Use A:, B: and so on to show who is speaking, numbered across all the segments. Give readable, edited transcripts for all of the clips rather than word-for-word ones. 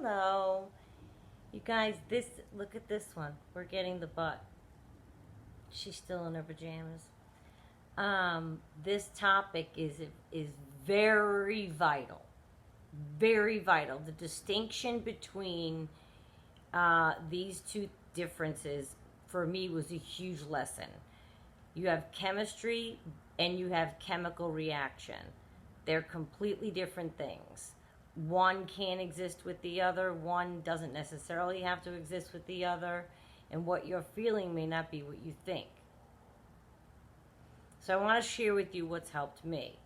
A: Hello. You guys, look at this one. We're getting the butt. She's still in her pajamas. This topic is very vital. Very vital. The distinction between these two differences for me was a huge lesson. You have chemistry and you have chemical reaction. They're completely different things. One can't exist with the other. One doesn't necessarily have to exist with the other. And what you're feeling may not be what you think. So I want to share with you what's helped me.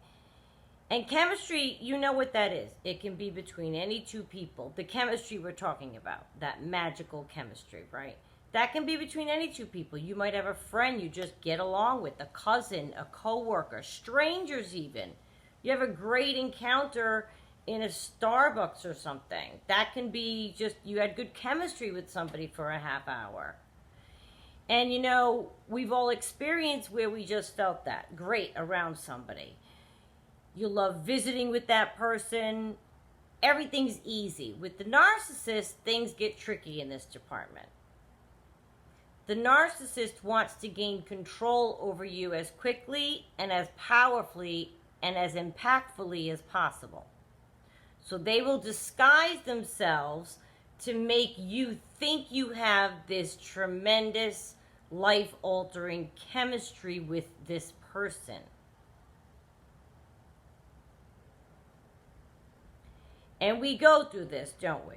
A: And chemistry, you know what that is. It can be between any two people. The chemistry we're talking about, that magical chemistry, right? That can be between any two people. You might have a friend you just get along with, a cousin, a coworker, strangers even. You have a great encounter in a Starbucks or something. That can be just you had good chemistry with somebody for a half hour. And you know, we've all experienced where we just felt that great around somebody. You love visiting with that person. Everything's easy. With the narcissist, things get tricky in this department. The narcissist wants to gain control over you as quickly and as powerfully and as impactfully as possible. So they will disguise themselves to make you think you have this tremendous life-altering chemistry with this person. And we go through this, don't we?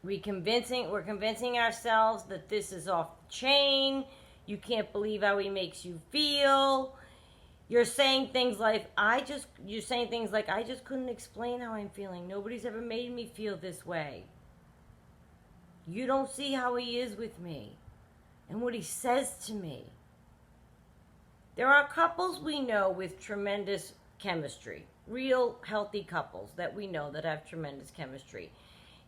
A: We're convincing ourselves that this is off the chain. You can't believe how he makes you feel. You're saying things like, I just couldn't explain how I'm feeling. Nobody's ever made me feel this way. You don't see how he is with me and what he says to me. There are couples we know with tremendous chemistry, real healthy couples that we know that have tremendous chemistry.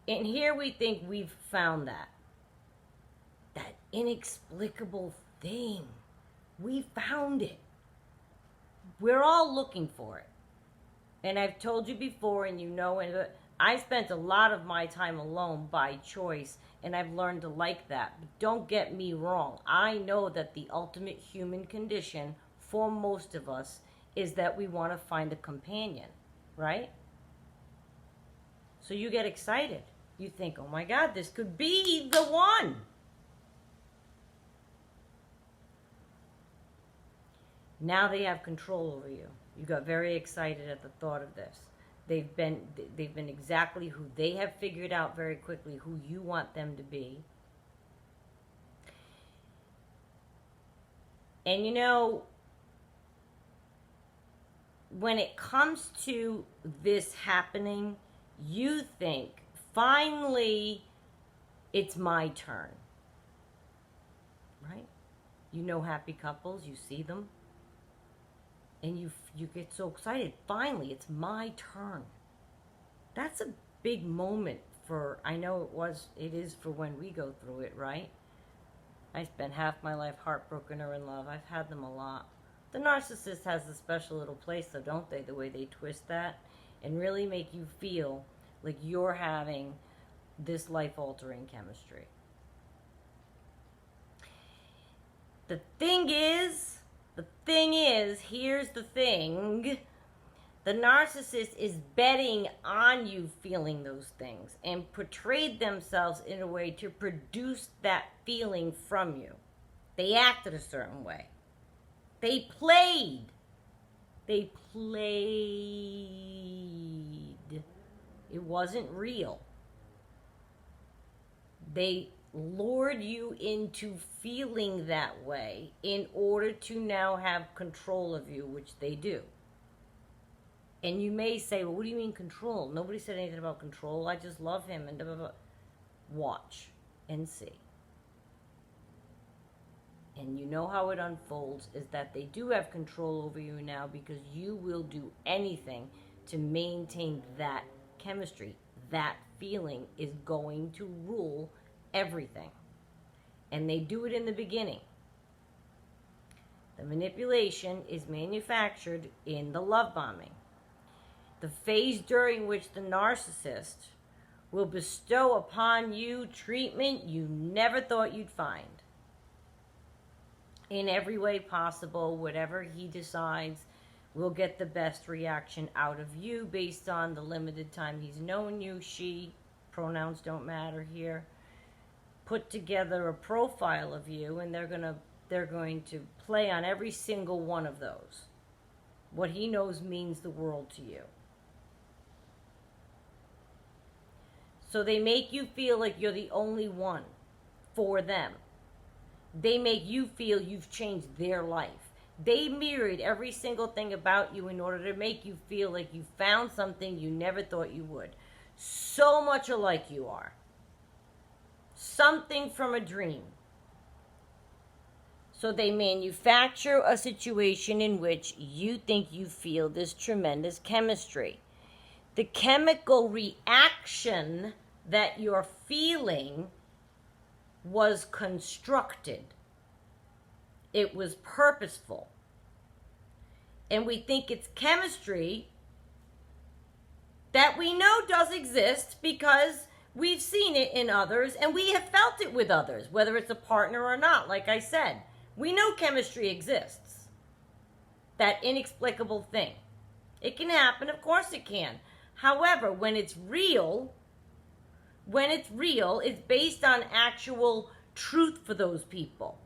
A: And here we think we've found that inexplicable thing. We found it. We're all looking for it. And I've told you before, and you know, and I spent a lot of my time alone by choice, and I've learned to like that. But don't get me wrong. I know that the ultimate human condition for most of us is that we want to find a companion, right? So you get excited. You think, oh my God, this could be the one. Now they have control over you. You got very excited at the thought of this. They've been exactly who they have figured out very quickly who you want them to be. And you know, when it comes to this happening, you think, finally, it's my turn. Right? You know happy couples, you see them. And you get so excited. Finally, it's my turn. That's a big moment for, I know it is for when we go through it, right? I spent half my life heartbroken or in love. I've had them a lot. The narcissist has a special little place, though, don't they? The way they twist that and really make you feel like you're having this life-altering chemistry. The thing is, here's the thing. The narcissist is betting on you feeling those things and portrayed themselves in a way to produce that feeling from you. They acted a certain way. They played. It wasn't real. They lured you into feeling that way in order to now have control of you, which they do. And you may say, well, what do you mean control? Nobody said anything about control. I just love him and blah, blah, blah. Watch and see. And you know how it unfolds is that they do have control over you now because you will do anything to maintain that chemistry. That feeling is going to rule everything. And they do it in the beginning. The manipulation is manufactured in the love bombing. The phase during which the narcissist will bestow upon you treatment you never thought you'd find. In every way possible, whatever he decides will get the best reaction out of you based on the limited time he's known you. She, pronouns don't matter here. Put together a profile of you, and they're going to play on every single one of those. What he knows means the world to you. So they make you feel like you're the only one for them. They make you feel you've changed their life. They mirrored every single thing about you in order to make you feel like you found something you never thought you would. So much alike you are. Something from a dream. So they manufacture a situation in which you think you feel this tremendous chemistry. The chemical reaction that you're feeling was constructed. It was purposeful. And we think it's chemistry that we know does exist because we've seen it in others and we have felt it with others, whether it's a partner or not. Like I said, we know chemistry exists. That inexplicable thing. It can happen, of course it can. However, when it's real, it's based on actual truth for those people.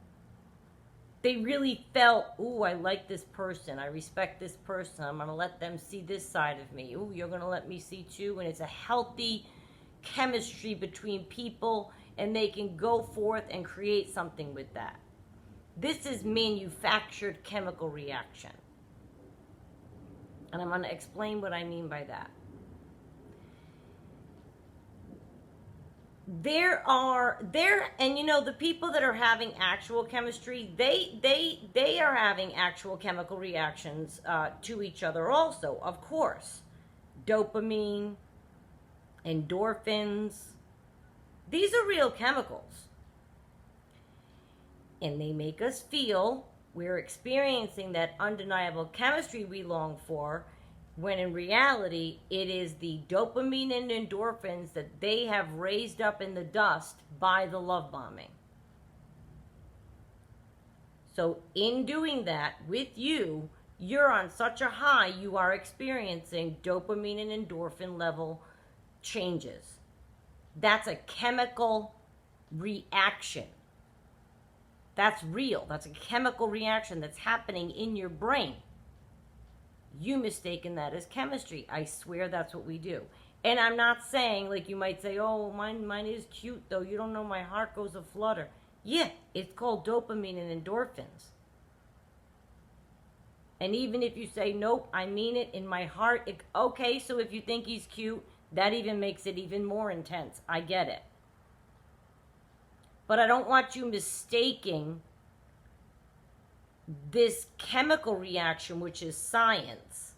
A: They really felt, ooh, I like this person. I respect this person. I'm going to let them see this side of me. Ooh, you're going to let me see too. And it's a healthy chemistry between people, and they can go forth and create something with that. This is manufactured chemical reaction. And I'm going to explain what I mean by that. And you know, the people that are having actual chemistry, they are having actual chemical reactions to each other also, of course. Dopamine, endorphins, these are real chemicals. And they make us feel we're experiencing that undeniable chemistry we long for, when in reality, it is the dopamine and endorphins that they have raised up in the dust by the love bombing. So in doing that with you, you're on such a high, you are experiencing dopamine and endorphin level changes. That's a chemical reaction. That's real. That's a chemical reaction that's happening in your brain. You mistaken that as chemistry. I swear that's what we do. And I'm not saying, like you might say, oh, mine is cute though. You don't know, my heart goes aflutter. Yeah, it's called dopamine and endorphins. And even if you say, nope, I mean it in my heart. Okay, so if you think he's cute, that even makes it even more intense. I get it. But I don't want you mistaking this chemical reaction, which is science,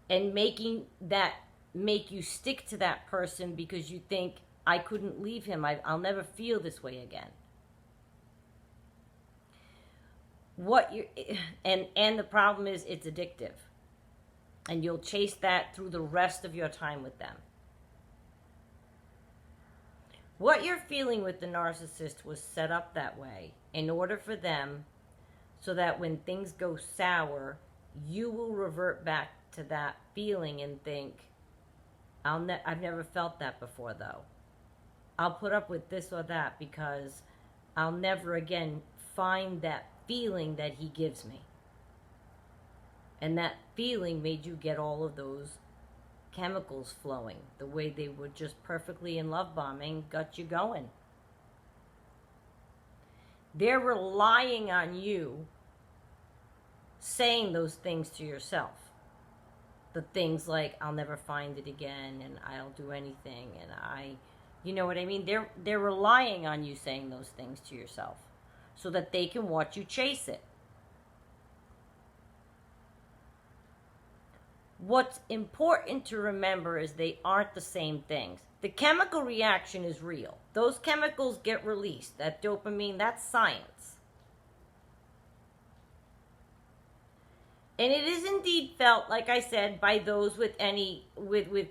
A: and make you stick to that person because you think, I couldn't leave him. I'll never feel this way again. And the problem is it's addictive. And you'll chase that through the rest of your time with them. What you're feeling with the narcissist was set up that way in order for them, so that when things go sour, you will revert back to that feeling and think, I've never felt that before though. I'll put up with this or that because I'll never again find that feeling that he gives me. And that feeling made you get all of those chemicals flowing. The way they were just perfectly in love bombing got you going. They're relying on you saying those things to yourself. The things like, I'll never find it again, and I'll do anything, and you know what I mean? They're relying on you saying those things to yourself so that they can watch you chase it. What's important to remember is they aren't the same things. The chemical reaction is real. Those chemicals get released. That dopamine, that's science. And it is indeed felt, like I said, by those with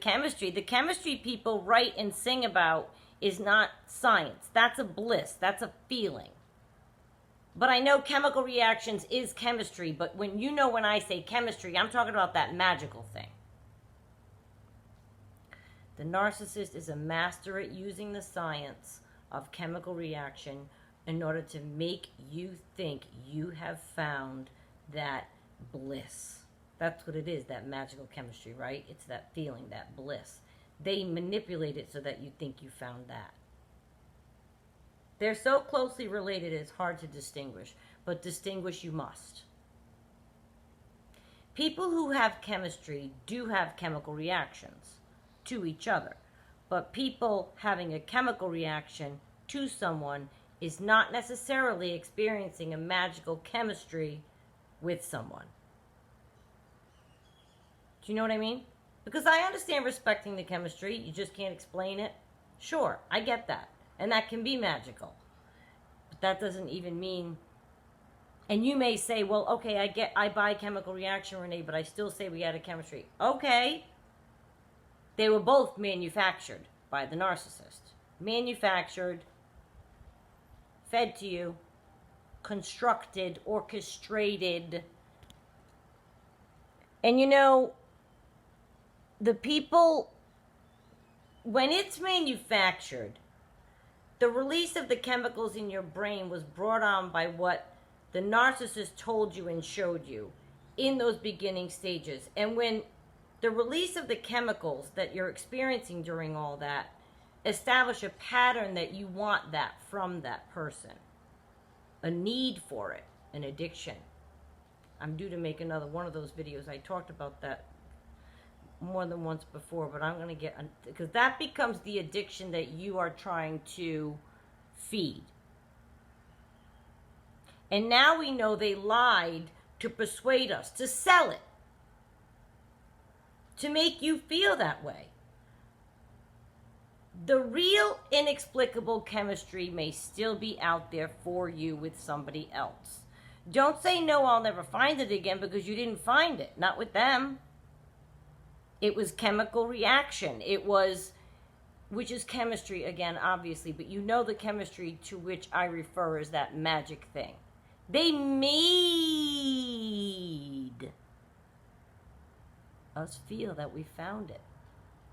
A: chemistry. The chemistry people write and sing about is not science. That's a bliss. That's a feeling. But I know chemical reactions is chemistry, but when I say chemistry, I'm talking about that magical thing. The narcissist is a master at using the science of chemical reaction in order to make you think you have found that bliss. That's what it is, that magical chemistry, right? It's that feeling, that bliss. They manipulate it so that you think you found that. They're so closely related it's hard to distinguish, but distinguish you must. People who have chemistry do have chemical reactions to each other, but people having a chemical reaction to someone is not necessarily experiencing a magical chemistry with someone. Do you know what I mean? Because I understand respecting the chemistry, you just can't explain it. Sure, I get that. And that can be magical. But that doesn't even mean... And you may say, well, okay, I buy chemical reaction, Renee, but I still say we had a chemistry. Okay. They were both manufactured by the narcissist. Manufactured, fed to you, constructed, orchestrated. And the people, when it's manufactured, the release of the chemicals in your brain was brought on by what the narcissist told you and showed you in those beginning stages. And when the release of the chemicals that you're experiencing during all that establish a pattern that you want that from that person, a need for it, an addiction. I'm due to make another one of those videos. I talked about that more than once before, but I'm going to get, because that becomes the addiction that you are trying to feed. And now we know they lied to persuade us, to sell it, to make you feel that way. The real inexplicable chemistry may still be out there for you with somebody else. Don't say, no, I'll never find it again, because you didn't find it. Not with them. It was chemical reaction. It was, which is chemistry again, obviously, but the chemistry to which I refer is that magic thing. They made us feel that we found it.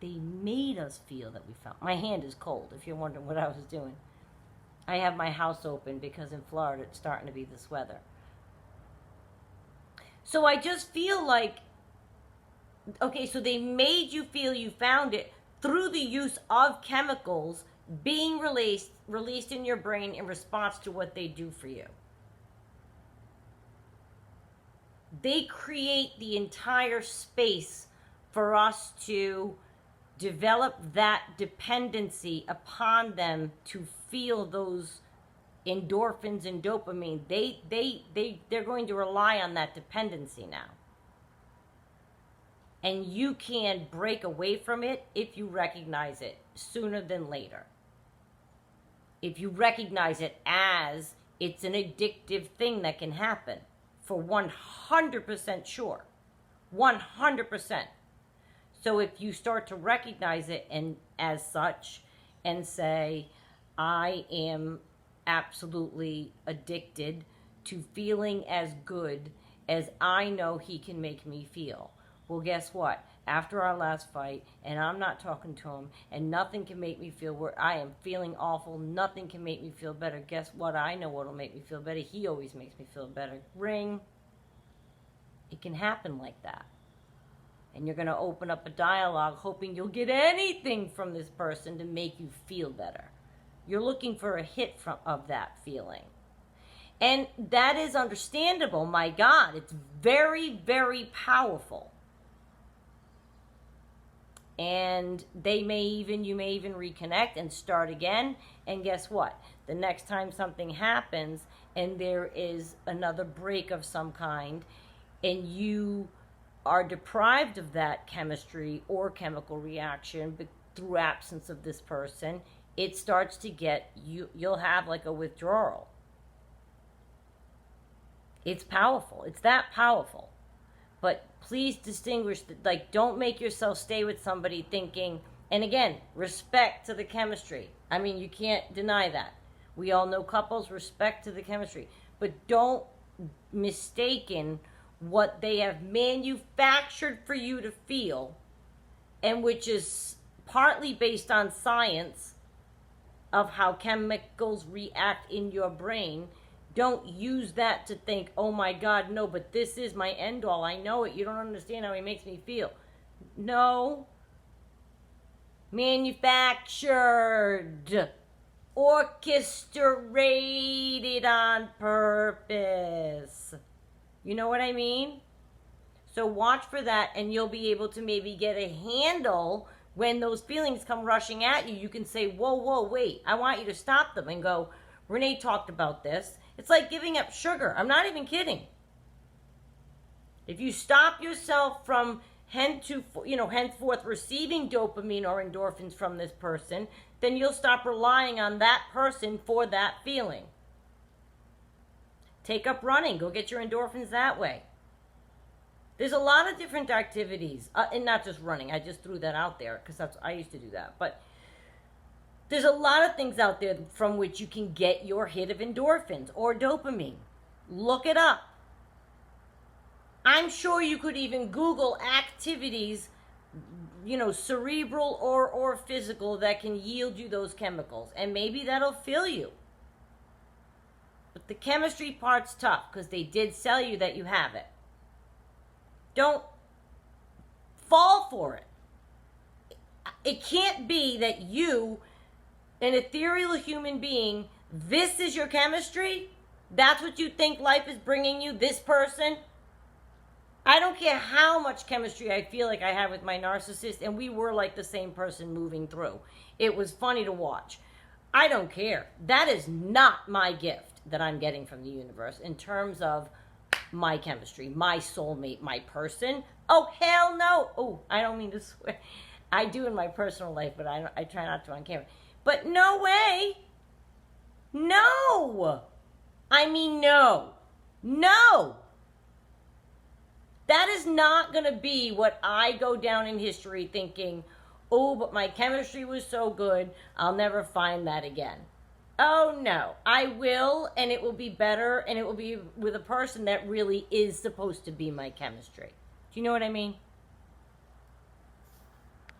A: They made us feel that we found. My hand is cold, if you're wondering what I was doing. I have my house open because in Florida it's starting to be this weather. So I just feel like, okay, so they made you feel you found it through the use of chemicals being released in your brain in response to what they do for you. They create the entire space for us to develop that dependency upon them to feel those endorphins and dopamine. They're going to rely on that dependency now. And you can break away from it if you recognize it sooner than later. If you recognize it as it's an addictive thing that can happen, for 100% sure. 100%. So if you start to recognize it and as such and say, I am absolutely addicted to feeling as good as I know he can make me feel. Well, guess what? After our last fight, and I'm not talking to him, and nothing can make me feel where I am feeling awful, nothing can make me feel better. Guess what? I know what'll make me feel better. He always makes me feel better. Ring. It can happen like that. And you're going to open up a dialogue hoping you'll get anything from this person to make you feel better. You're looking for a hit of that feeling. And that is understandable. My God, it's very, very powerful. And you may even reconnect and start again. And guess what? The next time something happens and there is another break of some kind and you are deprived of that chemistry or chemical reaction through absence of this person, it starts to get, you'll have like a withdrawal. It's powerful. It's that powerful. But please distinguish, like, don't make yourself stay with somebody thinking, and again, respect to the chemistry. I mean, you can't deny that. We all know couples, respect to the chemistry. But don't mistaken what they have manufactured for you to feel, and which is partly based on science of how chemicals react in your brain. Don't use that to think, oh my God, no, but this is my end all. I know it. You don't understand how he makes me feel. No. Manufactured. Orchestrated on purpose. You know what I mean? So watch for that, and you'll be able to maybe get a handle when those feelings come rushing at you. You can say, whoa, wait. I want you to stop them and go, Renee talked about this. It's like giving up sugar. I'm not even kidding. If you stop yourself from henceforth receiving dopamine or endorphins from this person, then you'll stop relying on that person for that feeling. Take up running. Go get your endorphins that way. There's a lot of different activities, and not just running. I just threw that out there because I used to do that. But there's a lot of things out there from which you can get your hit of endorphins or dopamine. Look it up. I'm sure you could even Google activities, cerebral or physical, that can yield you those chemicals. And maybe that'll fill you. But the chemistry part's tough because they did sell you that you have it. Don't fall for it. It can't be that you, an ethereal human being, this is your chemistry? That's what you think life is bringing you, this person? I don't care how much chemistry I feel like I have with my narcissist, and we were like the same person moving through. It was funny to watch. I don't care. That is not my gift that I'm getting from the universe in terms of my chemistry, my soulmate, my person. Oh, hell no. Oh, I don't mean to swear. I do in my personal life, but I try not to on camera. But no way. No. I mean, no. No. That is not going to be what I go down in history thinking, oh, but my chemistry was so good, I'll never find that again. Oh, no. I will, and it will be better, and it will be with a person that really is supposed to be my chemistry. Do you know what I mean?